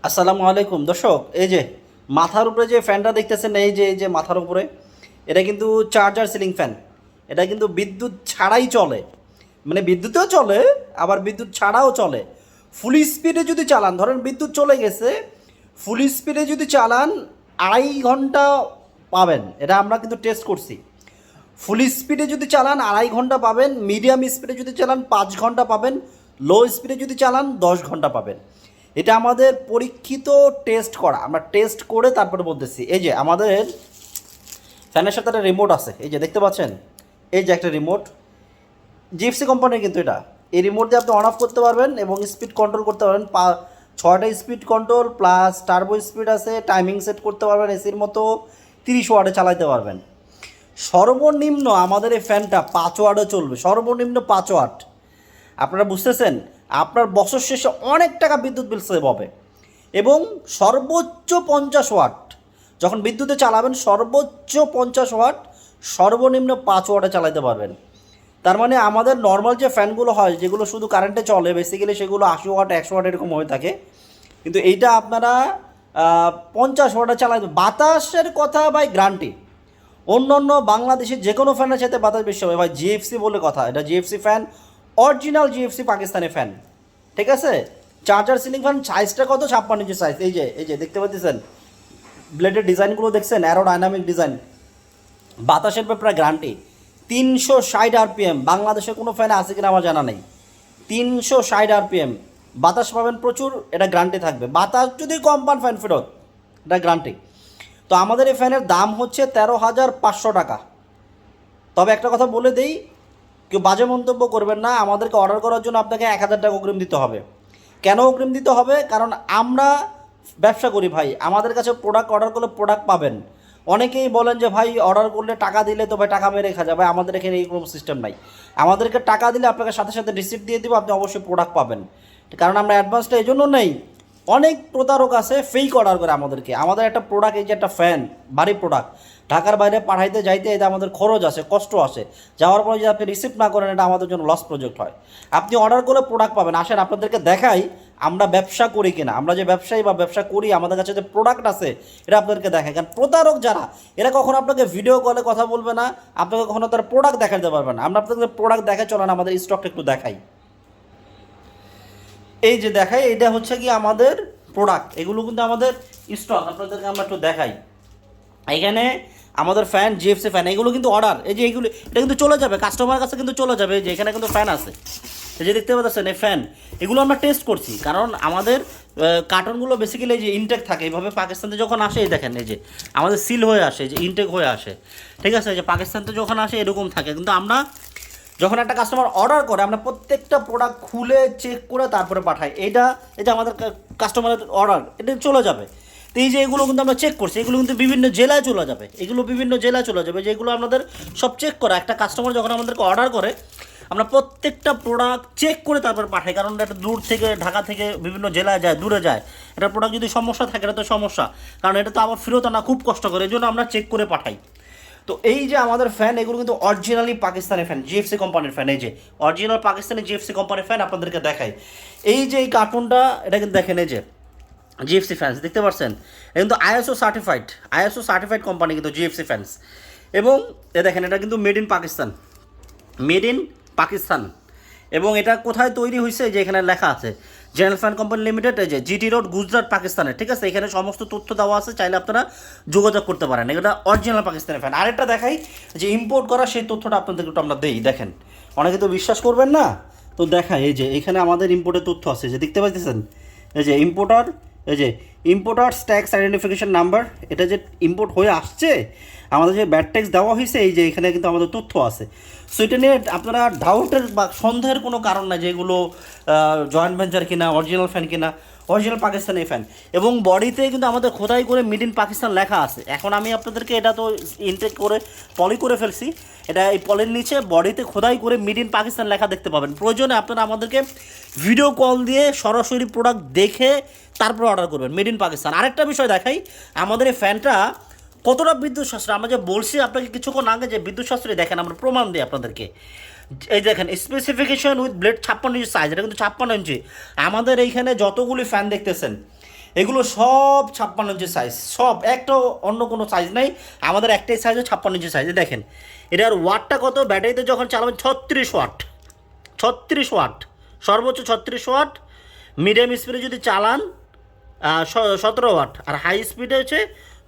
আসসালামু আলাইকুম দর্শক, এই যে মাথার উপরে যে ফ্যানটা দেখতেছেন, এই যে মাথার উপরে, এটা কিন্তু চার্জার সিলিং ফ্যান। এটা কিন্তু বিদ্যুৎ ছাড়াই চলে, মানে বিদ্যুতেও চলে আবার বিদ্যুৎ ছাড়াও চলে। ফুল স্পিডে যদি চালান, ধরেন বিদ্যুৎ চলে গেছে, ফুল স্পিডে যদি চালান 2.5 ঘন্টা পাবেন। এটা আমরা কিন্তু টেস্ট করছি। ফুল স্পিডে যদি চালান 2.5 ঘন্টা পাবেন, মিডিয়াম স্পিডে যদি চালান 5 ঘন্টা পাবেন, লো স্পিডে যদি চালান 10 ঘন্টা পাবেন। এটা আমাদের পরীক্ষিত, টেস্ট করা, আমরা টেস্ট করে তারপরে বলতেছি। এই যে আমাদের ফ্যানের সাথে একটা রিমোট আছে, এই যে দেখতে পাচ্ছেন, এই যে একটা রিমোট, জিএফসি কোম্পানির কিন্তু এটা। এই রিমোট দিয়ে আপনি অন অফ করতে পারবেন এবং স্পিড কন্ট্রোল করতে পারবেন। 6টা speed control plus turbo speed আছে, টাইমিং সেট করতে পারবেন এসির মতো, 30 ওয়াটে চালাতে পারবেন। সর্বনিম্ন আমাদের এই ফ্যানটা 5 ওয়াটও চলবে, সর্বনিম্ন 5 ওয়াট। আপনারা বুঝতেছেন, আপনার বছর শেষে অনেক টাকা বিদ্যুৎ বিল সেভ হবে। এবং সর্বোচ্চ 50 ওয়াট, যখন বিদ্যুতে চালাবেন সর্বোচ্চ 50 ওয়াট, সর্বনিম্ন 5 ওয়াটে চালাতে পারবেন। তার মানে আমাদের নর্মাল যে ফ্যানগুলো হয়, যেগুলো শুধু কারেন্টে চলে, বেসিক্যালি সেগুলো 80 ওয়াট 100 ওয়াট এরকম হয়ে থাকে। কিন্তু এইটা আপনারা 50 ওয়াটে চালাতে, বাতাসের কথা ভাই গ্যারান্টি। অন্য অন্য বাংলাদেশের যে কোনো ফ্যানের সাথে বাতাস বেশি হবে ভাই, জিএফসি বলে কথা। এটা GFC fan, original GFC Pakistani fan, ঠিক আছে। চার্জার সিলিং ফ্যান সাইজটা কত, 56 ইঞ্চি সাইজ। এই যে দেখতে পাচ্ছেন, ব্লেডের ডিজাইনগুলো দেখছেন, অ্যারোডাইনামিক ডিজাইন। বাতাসের ব্যাপারে গ্যারান্টি। 360 RPM, বাংলাদেশে কোনো ফ্যানে আছে কিনা আমার জানা নেই। 360 RPM বাতাস পাবেন প্রচুর, এটা গ্যারান্টি থাকবে। বাতাস যদি কম পান ফ্যান ফেরত, এটা গ্যারান্টি। তো আমাদের এই ফ্যানের দাম হচ্ছে 13,500 টাকা। তবে একটা কথা বলে দেই, কেউ বাজে মন্তব্য করবেন না। আমাদেরকে অর্ডার করার জন্য আপনাকে 1,000 টাকা অগ্রিম দিতে হবে। কেন অগ্রিম দিতে হবে? কারণ আমরা ব্যবসা করি ভাই, আমাদের কাছে প্রোডাক্ট অর্ডার করলে প্রোডাক্ট পাবেন। অনেকেই বলেন যে ভাই অর্ডার করলে টাকা দিলে তো ভাই টাকা মেরে খা যায়। ভাই আমাদের এখানে এই কোনো সিস্টেম নাই। আমাদেরকে টাকা দিলে আপনাকে সাথে সাথে রিসিপ্ট দিয়ে দিব, আপনি অবশ্যই প্রোডাক্ট পাবেন। কারণ আমরা অ্যাডভান্সটা এই জন্য নেই, অনেক প্রতারক আছে ফেক অর্ডার করে আমাদেরকে। আমাদের একটা প্রোডাক্ট, এই যে একটা ফ্যান, ভারী প্রোডাক্ট, ঢাকার বাইরে পাঠাইতে যাইতে এটা আমাদের খরচ আছে, কষ্ট আছে। যাওয়ার পরে যদি আপনি রিসিভ না করেন, এটা আমাদের জন্য লস প্রজেক্ট হয়। আপনি অর্ডার করলে প্রোডাক্ট পাবেন। আসেন আপনাদেরকে দেখাই আমরা ব্যবসা করি কিনা, আমরা যে ব্যবসায়ী বা ব্যবসা করি, আমাদের কাছে যে প্রোডাক্ট আছে এটা আপনাদেরকে দেখাই। কারণ প্রতারক যারা, এরা কখনো আপনাকে ভিডিও কলে কথা বলবে না, আপনাকে কখনো তার প্রোডাক্ট দেখাতে পারবে না। আমরা আপনাদের প্রোডাক্ট দেখে চলেন আমাদের স্টকটা একটু দেখাই। এই যে দেখাই, এটা হচ্ছে কি আমাদের প্রোডাক্ট, এগুলো কিন্তু আমাদের স্টক, আপনাদেরকে আমরা একটু দেখাই। এখানে আমাদের ফ্যান, জিএফসি ফ্যান, এগুলো কিন্তু অর্ডার, এই যে এইগুলো, এটা কিন্তু চলে যাবে কাস্টমার কাছে, কিন্তু চলে যাবে। এই যে এখানে কিন্তু ফ্যান আছে, এই যে দেখতে পাচ্ছেন এই ফ্যান, এগুলো আমরা টেস্ট করছি। কারণ আমাদের কার্টনগুলো বেসিক্যালি এই যে ইনটেক থাকে, এইভাবে পাকিস্তান থেকে যখন আসে, এই দেখেন এই যে আমাদের সিল হয়ে আসে, যে ইনটেক হয়ে আসে, ঠিক আছে। এই যে পাকিস্তান থেকে যখন আসে এরকম থাকে। কিন্তু আমরা যখন একটা কাস্টমার অর্ডার করে, আমরা প্রত্যেকটা প্রোডাক্ট খুলে চেক করে তারপরে পাঠাই। এটা এই যে আমাদের কাস্টমারের অর্ডার, এটা চলে যাবে। তো এই যে এগুলো কিন্তু আমরা চেক করছি, এগুলো কিন্তু বিভিন্ন জেলায় চলে যাবে, এগুলো বিভিন্ন জেলায় চলে যাবে, যেগুলো আমাদের সব চেক করা। একটা কাস্টমার যখন আমাদেরকে অর্ডার করে, আমরা প্রত্যেকটা প্রোডাক্ট চেক করে তারপর পাঠাই। কারণ এটা দূর থেকে, ঢাকা থেকে বিভিন্ন জেলায় যায়, দূরে যায়। এটা প্রোডাক্ট যদি সমস্যা থাকে, এটা তো সমস্যা, কারণ এটা তো আবার ফেরত আনা খুব কষ্ট করে, এই জন্য আমরা চেক করে পাঠাই। তো এই যে আমাদের ফ্যান, এগুলো কিন্তু অরিজিনালি পাকিস্তানি ফ্যান, জিএফসি কোম্পানির ফ্যান। এই যে অরিজিনাল পাকিস্তানি জিএফসি কোম্পানির ফ্যান আপনাদেরকে দেখাই। এই যে এই কার্টুনটা, এটা কিন্তু দেখেন, এই যে জিএফসি ফ্যান্স দেখতে পাচ্ছেন, এটা কিন্তু আইএসও সার্টিফাইড কোম্পানি কিন্তু জিএফসি ফ্যান্স। এবং এ দেখেন, এটা কিন্তু made in Pakistan, made in Pakistan. এবং এটা কোথায় তৈরি হয়েছে, যে এখানে লেখা আছে জেনারেল ফ্যান কোম্পানি লিমিটেড, এই যে জিটি রোড, গুজরাট, পাকিস্তানের, ঠিক আছে। এখানে সমস্ত তথ্য দেওয়া আছে, চাইলে আপনারা যোগাযোগ করতে পারেন। এটা অরিজিনাল পাকিস্তানের ফ্যান। আরেকটা দেখাই, যে ইম্পোর্ট করা, সেই তথ্যটা আপনাদেরকে একটু আমরা দেই। দেখেন, অনেকে তো বিশ্বাস করবেন না, তো দেখাই। এই যে এখানে আমাদের ইম্পোর্টের তথ্য আছে, যে দেখতে পাচ্ছেন, এই যে ইম্পোর্টার, এই যে ইম্পোর্টার্স ট্যাক্স আইডেন্টিফিকেশন নাম্বার, এটা যে ইম্পোর্ট হয়ে আসছে, আমাদের যে ব্যাড ট্যাক্স দেওয়া হয়েছে, এই যে এখানে কিন্তু আমাদের তথ্য আছে। সো এটা নিয়ে আপনারা ডাউটের বা সন্দেহের কোনো কারণ নাই, যে এগুলো জয়েন্ট ভেঞ্চার কিনা, অরিজিনাল ফ্যান কিনা, অরিজিনাল পাকিস্তানি ফ্যান। এবং বডিতে কিন্তু আমাদের খোদাই করে মেড ইন পাকিস্তান লেখা আছে। এখন আমি আপনাদেরকে, এটা তো ইনটেক করে পলি করে ফেলছি, এটা এই পলের নিচে বডিতে খোদাই করে মেড ইন পাকিস্তান লেখা দেখতে পাবেন। প্রয়োজনে আপনারা আমাদেরকে ভিডিও কল দিয়ে সরাসরি প্রোডাক্ট দেখে তারপর অর্ডার করবেন, মেড ইন পাকিস্তান। আরেকটা বিষয় দেখাই, আমাদের এই ফ্যানটা কতটা বিদ্যুৎ সাশ্রয়। আমরা যে বলছি আপনাকে কিছুক্ষণ আগে, যে বিদ্যুৎ সাশ্রয়, দেখেন আমরা প্রমাণ দিই আপনাদেরকে। এই দেখেন, specification with blade 56 inch size, এটা কিন্তু 56 ইঞ্চি। আমাদের এইখানে যতগুলি ফ্যান দেখতেছেন, এগুলো সব 56 ইঞ্চি সাইজ, সব একটা অন্য কোনো সাইজ নাই, আমাদের একটাই সাইজ 56 ইঞ্চি সাইজে। দেখেন এটার ওয়াটটা কত, ব্যাটারিতে যখন চালাবেন 36 ওয়াট, 36 ওয়াট, সর্বোচ্চ 36 ওয়াট। মিডিয়াম স্পিডে যদি চালান 17 ওয়াট, আর হাই স্পিডে হচ্ছে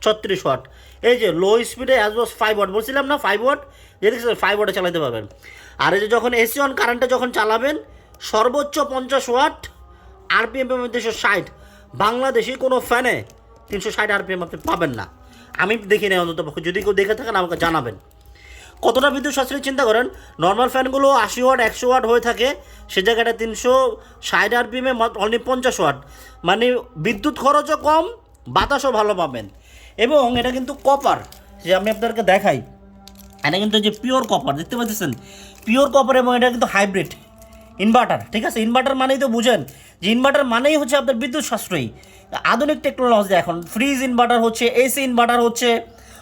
36 ওয়াট। এই যে লো স্পিডে অ্যাজ ওয়াজ 5 ওয়াট বলছিলাম না, 5 ওয়াট, যে দেখছেন 5 ওয়াটে চালাতে পারবেন। আর এই যে যখন এসি অন কারেন্টে যখন চালাবেন সর্বোচ্চ 50 ওয়াট, আরপিএম পেমেন্ট 360। বাংলাদেশি কোনো ফ্যানে 360 আরপিএম আপনি পাবেন না, আমি দেখি না অন্তত, যদি কেউ দেখে থাকেন আমাকে জানাবেন। কতটা বিদ্যুৎ সাশ্রয়ী চিন্তা করেন, নর্মাল ফ্যানগুলো 80 ওয়াট 100 ওয়াট হয়ে থাকে, সে জায়গাটা 360 আরপিএমে অনলি 50 ওয়াট, মানে বিদ্যুৎ খরচও কম, বাতাসও ভালো পাবেন। এবং এটা কিন্তু কপার, যে আমি আপনাদেরকে দেখাই, এটা কিন্তু যে পিওর কপার দেখতে পাচ্ছেন, পিওর কপার, এবং এটা কিন্তু হাইব্রিড ইনভার্টার। ঠিক আছে, ইনভার্টার মানেই তো বুঝেন যে ইনভার্টার মানেই হচ্ছে আপনার বিদ্যুৎ সাশ্রয়ী, আধুনিক টেকনোলজি। এখন ফ্রিজ ইনভার্টার হচ্ছে, এসি ইনভার্টার হচ্ছে,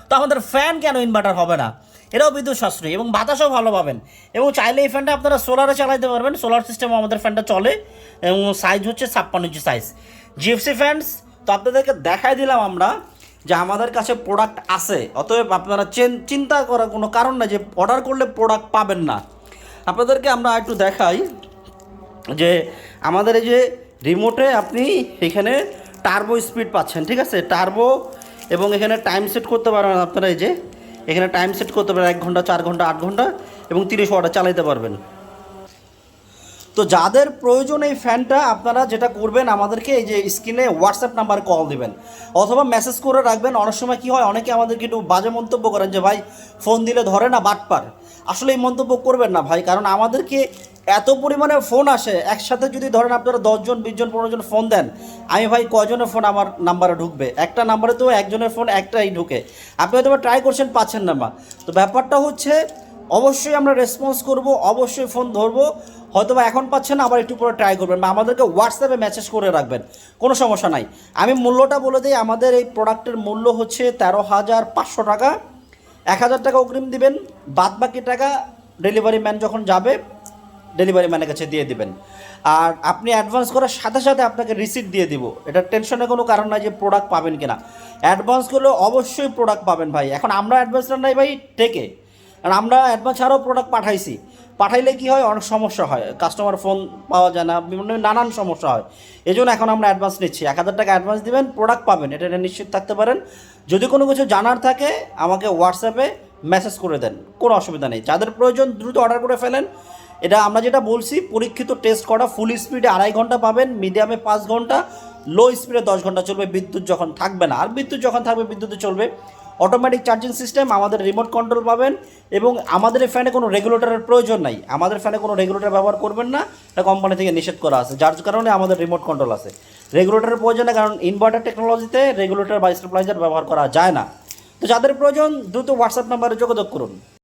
তো আমাদের ফ্যান কেন ইনভার্টার হবে না? এটাও বিদ্যুৎ সাশ্রয়ী এবং বাতাসও ভালো পাবেন। এবং চাইলে এই ফ্যানটা আপনারা সোলারে চালাতে পারবেন, সোলার সিস্টেমে আমাদের ফ্যানটা চলে, এবং সাইজ হচ্ছে 56 ইঞ্চি সাইজ জিএফসি ফ্যানস। তো আপনাদেরকে দেখাই দিলাম আমরা যে আমাদের কাছে প্রোডাক্ট আছে, অতএব আপনারা চিন্তা করার কোনো কারণ না যে অর্ডার করলে প্রোডাক্ট পাবেন না। আপনাদেরকে আমরা একটু দেখাই যে আমাদের এই যে রিমোটে আপনি এখানে টার্বো স্পিড পাচ্ছেন, ঠিক আছে, টার্বো, এবং এখানে টাইম সেট করতে পারবেন আপনারা, এই যে এখানে টাইম সেট করতে পারেন 1 ঘন্টা, 4 ঘন্টা, 8 ঘন্টা, এবং 30 ওয়াটে চালাতে পারবেন। তো যাদের প্রয়োজন এই ফ্যানটা, আপনারা যেটা করবেন আমাদেরকে এই যে স্ক্রিনে হোয়াটসঅ্যাপ নাম্বারে কল দিবেন অথবা মেসেজ করে রাখবেন। অনেক সময় কী হয়, অনেকে আমাদেরকে একটু বাজে মন্তব্য করেন যে ভাই ফোন দিলে ধরে না, বাটপার। আসলে এই মন্তব্য করবেন না ভাই, কারণ আমাদেরকে এত পরিমাণে ফোন আসে, একসাথে যদি ধরেন আপনারা 10 জন 20 জন 15 জন ফোন দেন, আমি ভাই কয়জনের ফোন আমার নাম্বারে ঢুকবে? একটা নাম্বারে তো একজনের ফোন একটাই ঢুকে, আপনি হয়তো ট্রাই করছেন পাচ্ছেন না। তো ব্যাপারটা হচ্ছে অবশ্যই আমরা রেসপন্স করব, অবশ্যই ফোন ধরবো, হয়তো বা এখন পাচ্ছেন আবার একটু পরে ট্রাই করবেন, বা আমাদেরকে হোয়াটসঅ্যাপে মেসেজ করে রাখবেন, কোনো সমস্যা নাই। আমি মূল্যটা বলে দিই, আমাদের এই প্রোডাক্টের মূল্য হচ্ছে 13,500 টাকা। 1,000 টাকা অগ্রিম দিবেন, বাদ বাকি টাকা ডেলিভারি ম্যান যখন যাবে ডেলিভারি ম্যানের কাছে দিয়ে দিবেন। আর আপনি অ্যাডভান্স করার সাথে সাথে আপনাকে রিসিপ্ট দিয়ে দিব, এটা টেনশনের কোনো কারণ নাই যে প্রোডাক্ট পাবেন কিনা। অ্যাডভান্স করলে অবশ্যই প্রোডাক্ট পাবেন ভাই। এখন আমরা অ্যাডভান্স নাই ভাই টেকে, আর আমরা অ্যাডভান্স ছাড়াও প্রোডাক্ট পাঠাইলে কি হয়, অনেক সমস্যা হয়, কাস্টমার ফোন পাওয়া যায় না, বিভিন্ন নানান সমস্যা হয়। এই জন্য এখন আমরা অ্যাডভান্স নিচ্ছি, 1,000 টাকা অ্যাডভান্স দিবেন, প্রোডাক্ট পাবেন, এটা নিশ্চিত থাকতে পারেন। যদি কোনো কিছু জানার থাকে আমাকে হোয়াটসঅ্যাপে মেসেজ করে দেন, কোনো অসুবিধা নেই। যাদের প্রয়োজন দ্রুত অর্ডার করে ফেলেন। এটা আমরা যেটা বলছি পরীক্ষিত টেস্ট করা, ফুল স্পিডে 2.5 ঘন্টা পাবেন, মিডিয়ামে 5 ঘন্টা, লো স্পিডে 10 ঘন্টা চলবে, বিদ্যুৎ যখন থাকবে না। আর বিদ্যুৎ যখন থাকবে বিদ্যুতে চলবে। অটোমেটিক চার্জিং সিস্টেম, আমাদের রিমোট কন্ট্রোল পাবেন, এবং আমাদের এই ফ্যানে কোনো রেগুলেটরের প্রয়োজন নাই, আমাদের ফ্যানে কোনো রেগুলেটর ব্যবহার করবেন না, এটা কোম্পানি থেকে নিষেধ করা আছে, যার কারণে আমাদের রিমোট কন্ট্রোল আছে। রেগুলেটরের প্রয়োজন নেই, কারণ ইনভার্টার টেকনোলজিতে রেগুলেটর বা স্টেবিলাইজার ব্যবহার করা যায় না। তো যাদের প্রয়োজন দ্রুত হোয়াটসঅ্যাপ নাম্বারে যোগাযোগ করুন।